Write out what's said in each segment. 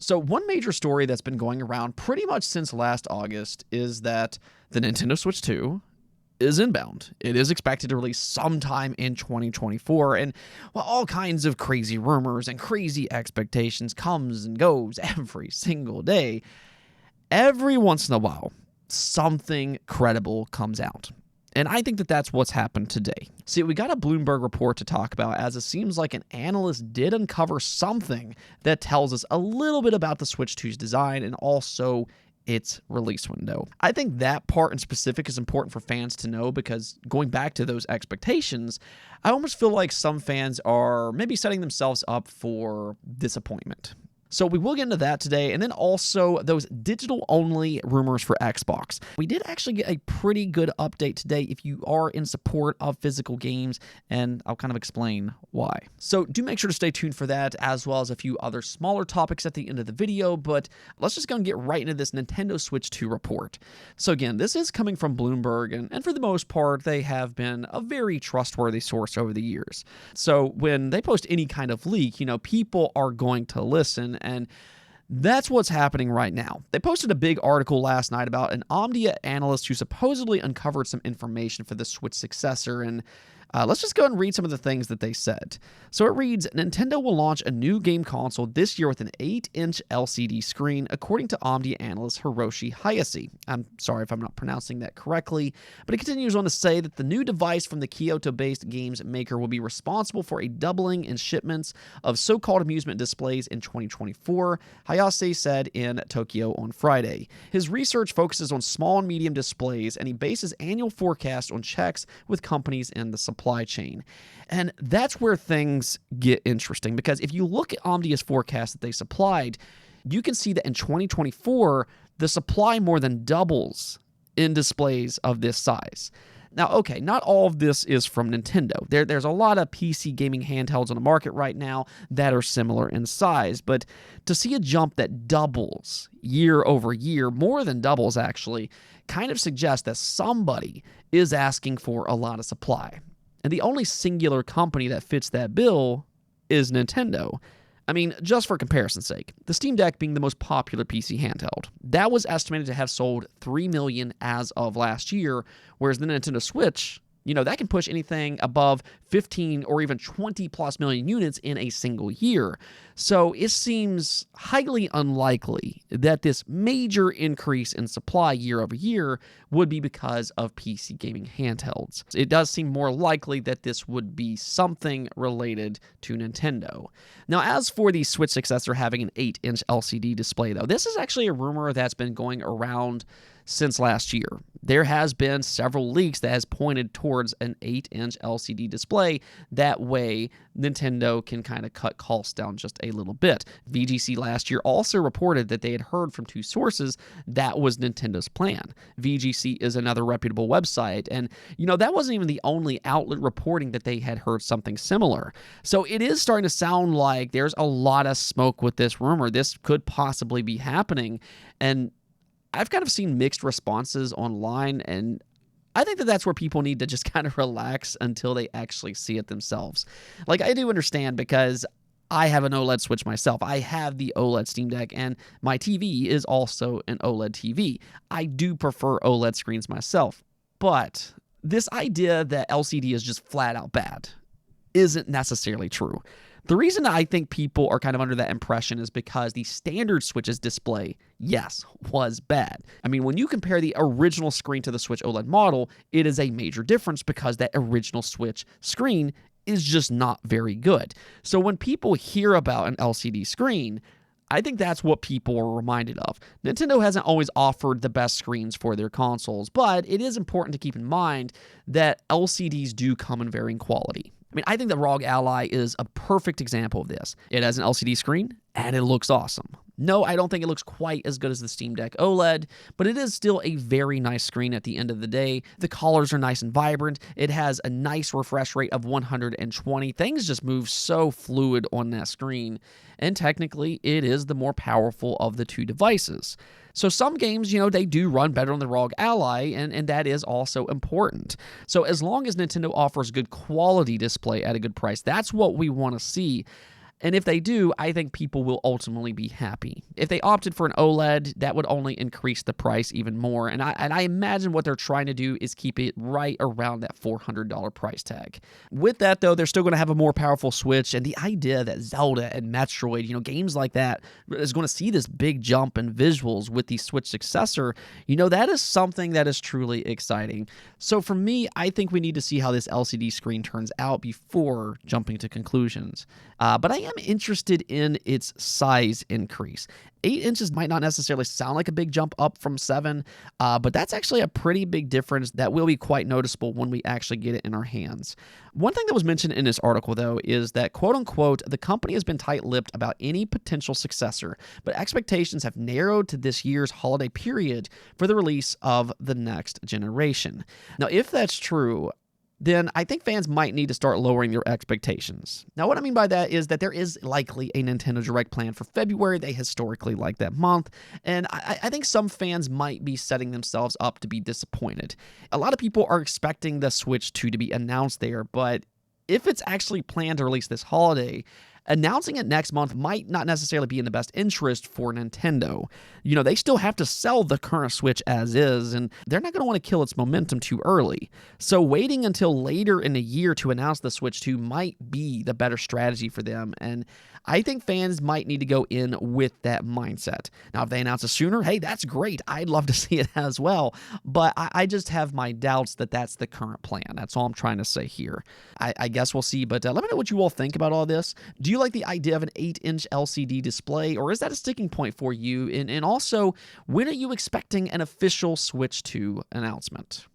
So one major story that's been going around pretty much since last August is that the Nintendo Switch 2 is inbound. It is expected to release sometime in 2024, and while all kinds of crazy rumors and crazy expectations comes and goes every single day, every once in a while, something credible comes out. And I think that that's what's happened today. See, we got a Bloomberg report to talk about, as it seems like an analyst did uncover something that tells us a little bit about the Switch 2's design and also its release window. I think that part in specific is important for fans to know, because going back to those expectations, I almost feel like some fans are maybe setting themselves up for disappointment. So we will get into that today, and then also those digital-only rumors for Xbox. We did actually get a pretty good update today if you are in support of physical games, and I'll kind of explain why. So do make sure to stay tuned for that, as well as a few other smaller topics at the end of the video, but let's just go and get right into this Nintendo Switch 2 report. So again, this is coming from Bloomberg, and for the most part, they have been a very trustworthy source over the years. So when they post any kind of leak, people are going to listen, and that's what's happening right now. They posted a big article last night about an Omdia analyst who supposedly uncovered some information for the Switch successor, and let's just go and read some of the things that they said. So it reads, Nintendo will launch a new game console this year with an 8-inch LCD screen, according to Omdia analyst Hiroshi Hayashi. I'm sorry if I'm not pronouncing that correctly, but it continues on to say that the new device from the Kyoto-based games maker will be responsible for a doubling in shipments of so-called amusement displays in 2024, Hayashi said in Tokyo on Friday. His research focuses on small and medium displays, and he bases annual forecasts on checks with companies in the supply chain. And that's where things get interesting, because if you look at Omdia's forecast that they supplied, you can see that in 2024, the supply more than doubles in displays of this size. Now, okay, not all of this is from Nintendo. There's a lot of PC gaming handhelds on the market right now that are similar in size, but to see a jump that doubles year over year, more than doubles actually, kind of suggests that somebody is asking for a lot of supply. And the only singular company that fits that bill is Nintendo. I mean, just for comparison's sake, the Steam Deck being the most popular PC handheld, that was estimated to have sold 3 million as of last year, whereas the Nintendo Switch, that can push anything above 15 or even 20 plus million units in a single year. So it seems highly unlikely that this major increase in supply year over year would be because of PC gaming handhelds. It does seem more likely that this would be something related to Nintendo. Now, as for the Switch successor having an 8-inch LCD display, though, this is actually a rumor that's been going around since last year. There has been several leaks that has pointed towards an 8-inch LCD display. That way, Nintendo can kind of cut costs down just a little bit. VGC last year also reported that they had heard from two sources that was Nintendo's plan. VGC is another reputable website, and that wasn't even the only outlet reporting that they had heard something similar. So it is starting to sound like there's a lot of smoke with this rumor. This could possibly be happening, and I've kind of seen mixed responses online, and I think that that's where people need to just kind of relax until they actually see it themselves. Like, I do understand, because I have an OLED Switch myself. I have the OLED Steam Deck, and my TV is also an OLED TV. I do prefer OLED screens myself, but this idea that LCD is just flat out bad isn't necessarily true. The reason I think people are kind of under that impression is because the standard Switch's display, yes, was bad. I mean, when you compare the original screen to the Switch OLED model, it is a major difference, because that original Switch screen is just not very good. So when people hear about an LCD screen, I think that's what people are reminded of. Nintendo hasn't always offered the best screens for their consoles, but it is important to keep in mind that LCDs do come in varying quality. I mean, I think the ROG Ally is a perfect example of this. It has an LCD screen, and it looks awesome. No, I don't think it looks quite as good as the Steam Deck OLED, but it is still a very nice screen at the end of the day. The colors are nice and vibrant. It has a nice refresh rate of 120. Things just move so fluid on that screen, and technically, it is the more powerful of the two devices. So some games, they do run better on the ROG Ally, and that is also important. So as long as Nintendo offers good quality display at a good price, that's what we want to see. And if they do, I think people will ultimately be happy. If they opted for an OLED, that would only increase the price even more. And I imagine what they're trying to do is keep it right around that $400 price tag. With that, though, they're still going to have a more powerful Switch. And the idea that Zelda and Metroid, games like that, is going to see this big jump in visuals with the Switch successor, that is something that is truly exciting. So for me, I think we need to see how this LCD screen turns out before jumping to conclusions. But I am interested in its size increase. 8 inches might not necessarily sound like a big jump up from 7, but that's actually a pretty big difference that will be quite noticeable when we actually get it in our hands. One thing that was mentioned in this article, though, is that, quote unquote, the company has been tight-lipped about any potential successor, but expectations have narrowed to this year's holiday period for the release of the next generation. Now, if that's true, then I think fans might need to start lowering their expectations. Now, what I mean by that is that there is likely a Nintendo Direct planned for February. They historically like that month, and I think some fans might be setting themselves up to be disappointed. A lot of people are expecting the Switch 2 to be announced there, but if it's actually planned to release this holiday, announcing it next month might not necessarily be in the best interest for Nintendo. They still have to sell the current Switch as is, and they're not going to want to kill its momentum too early. So waiting until later in the year to announce the Switch 2 might be the better strategy for them, and I think fans might need to go in with that mindset. Now, if they announce it sooner, hey, that's great. I'd love to see it as well, but I just have my doubts that that's the current plan. That's all I'm trying to say here. I guess we'll see, but let me know what you all think about all this. Do you like the idea of an 8-inch LCD display, or is that a sticking point for you? And also, when are you expecting an official Switch 2 announcement?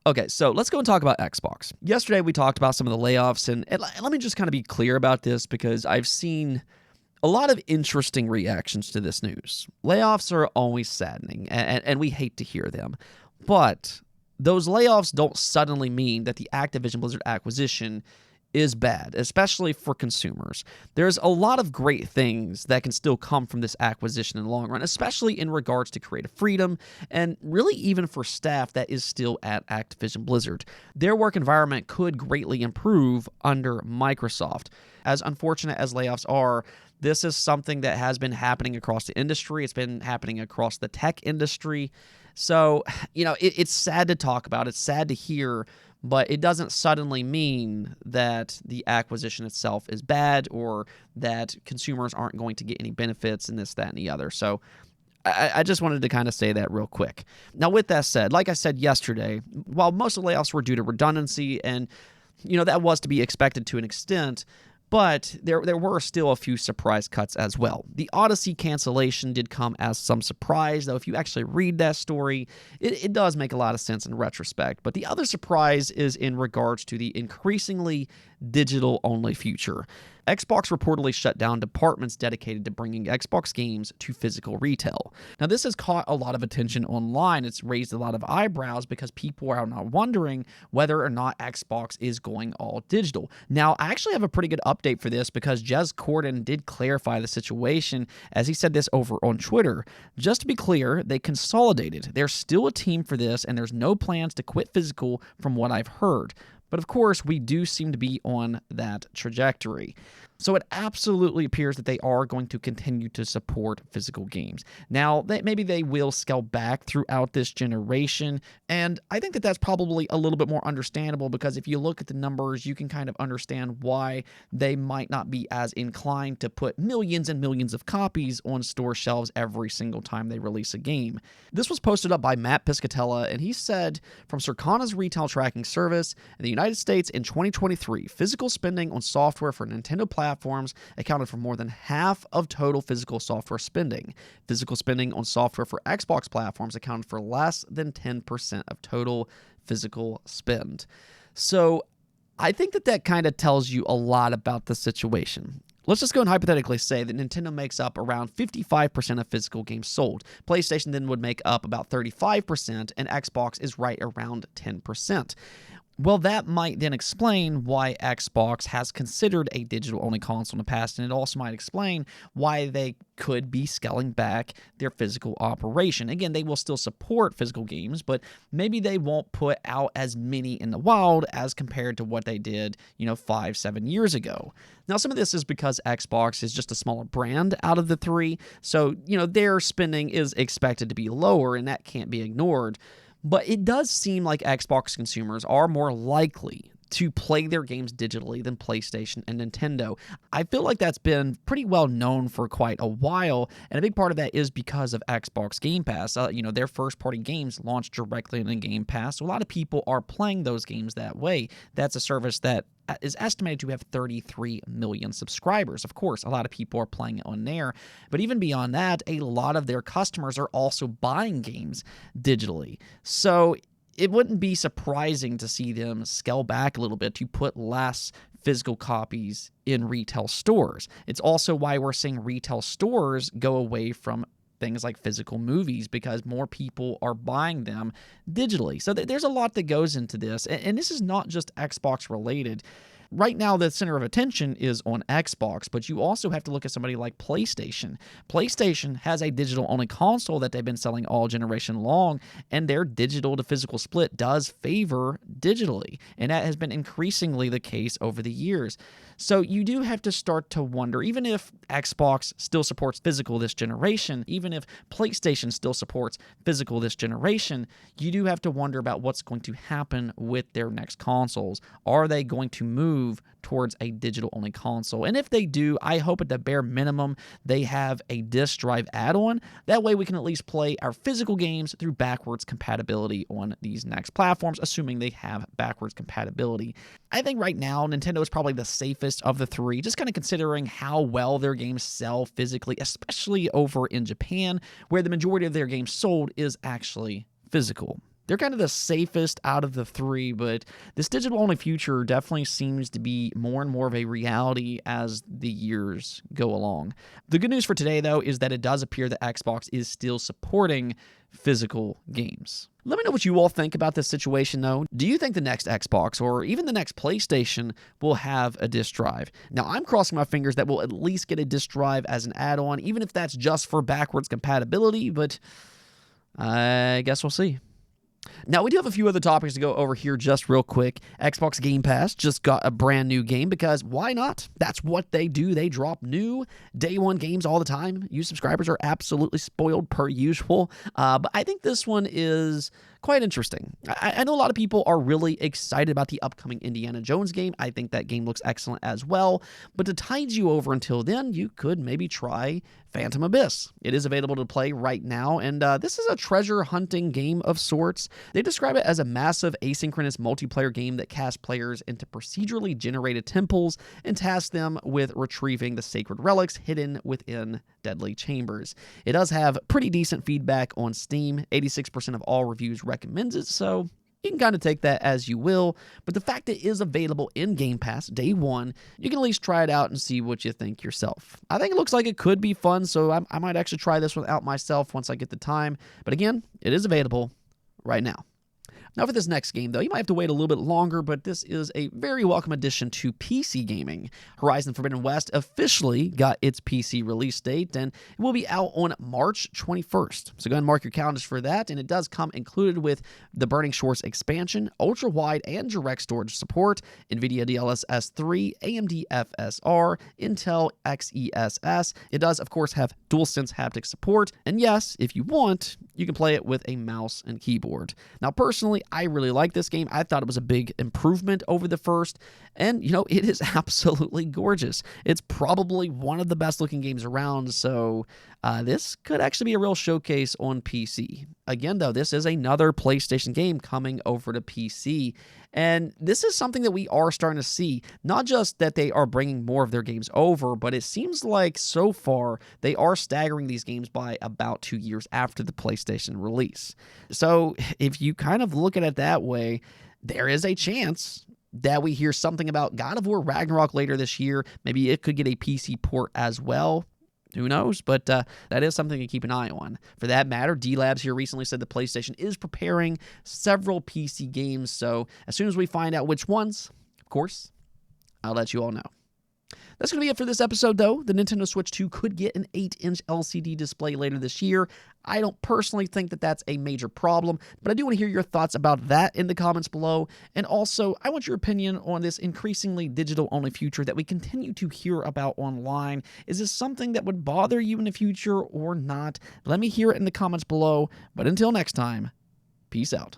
Okay, so let's go and talk about Xbox. Yesterday, we talked about some of the layoffs, and let me just kind of be clear about this because I've seen a lot of interesting reactions to this news. Layoffs are always saddening, and we hate to hear them, but those layoffs don't suddenly mean that the Activision Blizzard acquisition is bad, especially for consumers. There's a lot of great things that can still come from this acquisition in the long run, especially in regards to creative freedom and really even for staff that is still at Activision Blizzard. Their work environment could greatly improve under Microsoft. As unfortunate as layoffs are, this is something that has been happening across the industry. It's been happening across the tech industry. So, it's sad to talk about. It's sad to hear, but it doesn't suddenly mean that the acquisition itself is bad or that consumers aren't going to get any benefits and this, that, and the other. So I just wanted to kind of say that real quick. Now, with that said, like I said yesterday, while most of the layoffs were due to redundancy and, that was to be expected to an extent, but there were still a few surprise cuts as well. The Odyssey cancellation did come as some surprise, though if you actually read that story, it does make a lot of sense in retrospect. But the other surprise is in regards to the increasingly digital-only future. Xbox reportedly shut down departments dedicated to bringing Xbox games to physical retail. Now, this has caught a lot of attention online. It's raised a lot of eyebrows because people are now wondering whether or not Xbox is going all digital. Now, I actually have a pretty good update for this because Jez Corden did clarify the situation as he said this over on Twitter. Just to be clear, they consolidated. There's still a team for this, and there's no plans to quit physical from what I've heard. But of course, we do seem to be on that trajectory. So it absolutely appears that they are going to continue to support physical games. Now, maybe they will scale back throughout this generation, and I think that that's probably a little bit more understandable because if you look at the numbers, you can kind of understand why they might not be as inclined to put millions and millions of copies on store shelves every single time they release a game. This was posted up by Matt Piscatella, and he said, from Circana's retail tracking service, in the United States in 2023, physical spending on software for Nintendo platforms accounted for more than half of total physical software spending. Physical spending on software for Xbox platforms accounted for less than 10% of total physical spend. So I think that kind of tells you a lot about the situation. Let's just go and hypothetically say that Nintendo makes up around 55% of physical games sold. PlayStation then would make up about 35%, and Xbox is right around 10%. Well, that might then explain why Xbox has considered a digital-only console in the past, and it also might explain why they could be scaling back their physical operation. Again, they will still support physical games, but maybe they won't put out as many in the wild as compared to what they did, 5-7 years ago. Now, some of this is because Xbox is just a smaller brand out of the three, so, their spending is expected to be lower, and that can't be ignored. But it does seem like Xbox consumers are more likely to play their games digitally than PlayStation and Nintendo. I feel like that's been pretty well known for quite a while, and a big part of that is because of Xbox Game Pass. Their first-party games launched directly in Game Pass, so a lot of people are playing those games that way. That's a service that is estimated to have 33 million subscribers. Of course, a lot of people are playing it on there, but even beyond that, a lot of their customers are also buying games digitally. So it wouldn't be surprising to see them scale back a little bit to put less physical copies in retail stores. It's also why we're seeing retail stores go away from things like physical movies, because more people are buying them digitally. So there's a lot that goes into this, and this is not just Xbox related. Right now, the center of attention is on Xbox, but you also have to look at somebody like PlayStation. PlayStation has a digital-only console that they've been selling all generation long, and their digital to physical split does favor digitally, and that has been increasingly the case over the years. So you do have to start to wonder, even if Xbox still supports physical this generation, even if PlayStation still supports physical this generation, you do have to wonder about what's going to happen with their next consoles. Are they going to move towards a digital-only console? And if they do, I hope at the bare minimum they have a disk drive add-on. That way we can at least play our physical games through backwards compatibility on these next platforms, assuming they have backwards compatibility. I think right now Nintendo is probably the safest of the three, just kind of considering how well their games sell physically, especially over in Japan, where the majority of their games sold is actually physical. They're kind of the safest out of the three, but this digital-only future definitely seems to be more and more of a reality as the years go along. The good news for today, though, is that it does appear that Xbox is still supporting physical games. Let me know what you all think about this situation, though. Do you think the next Xbox or even the next PlayStation will have a disk drive? Now, I'm crossing my fingers that we'll at least get a disk drive as an add-on, even if that's just for backwards compatibility, but I guess we'll see. Now, we do have a few other topics to go over here just real quick. Xbox Game Pass just got a brand new game because why not? That's what they do. They drop new day one games all the time. You subscribers are absolutely spoiled per usual. But I think this one is quite interesting. I know a lot of people are really excited about the upcoming Indiana Jones game. I think that game looks excellent as well. But to tide you over until then, you could maybe try Phantom Abyss. It is available to play right now, and this is a treasure hunting game of sorts. They describe it as a massive asynchronous multiplayer game that casts players into procedurally generated temples and tasks them with retrieving the sacred relics hidden within deadly chambers. It does have pretty decent feedback on Steam. 86% of all reviews recommends it, so you can kind of take that as you will, but the fact it is available in Game Pass day one, you can at least try it out and see what you think yourself. I think it looks like it could be fun, so I might actually try this one out myself once I get the time, but again, it is available right now. Now for this next game, though, you might have to wait a little bit longer, but this is a very welcome addition to PC gaming. Horizon Forbidden West officially got its PC release date, and it will be out on March 21st. So go ahead and mark your calendars for that, and it does come included with the Burning Shores expansion, ultra-wide and direct storage support, NVIDIA DLSS 3, AMD FSR, Intel XeSS. It does, of course, have DualSense haptic support, and yes, if you want, you can play it with a mouse and keyboard. Now, personally, I really like this game. I thought it was a big improvement over the first, and, it is absolutely gorgeous. It's probably one of the best-looking games around, so this could actually be a real showcase on PC. Again, though, this is another PlayStation game coming over to PC, and this is something that we are starting to see. Not just that they are bringing more of their games over, but it seems like so far they are staggering these games by about 2 years after the PlayStation release. So if you kind of look at it that way, there is a chance that we hear something about God of War Ragnarok later this year. Maybe it could get a PC port as well. Who knows? But that is something to keep an eye on. For that matter, D-Labs here recently said the PlayStation is preparing several PC games. So as soon as we find out which ones, of course, I'll let you all know. That's going to be it for this episode, though. The Nintendo Switch 2 could get an 8-inch LCD display later this year. I don't personally think that that's a major problem, but I do want to hear your thoughts about that in the comments below. And also, I want your opinion on this increasingly digital-only future that we continue to hear about online. Is this something that would bother you in the future or not? Let me hear it in the comments below. But until next time, peace out.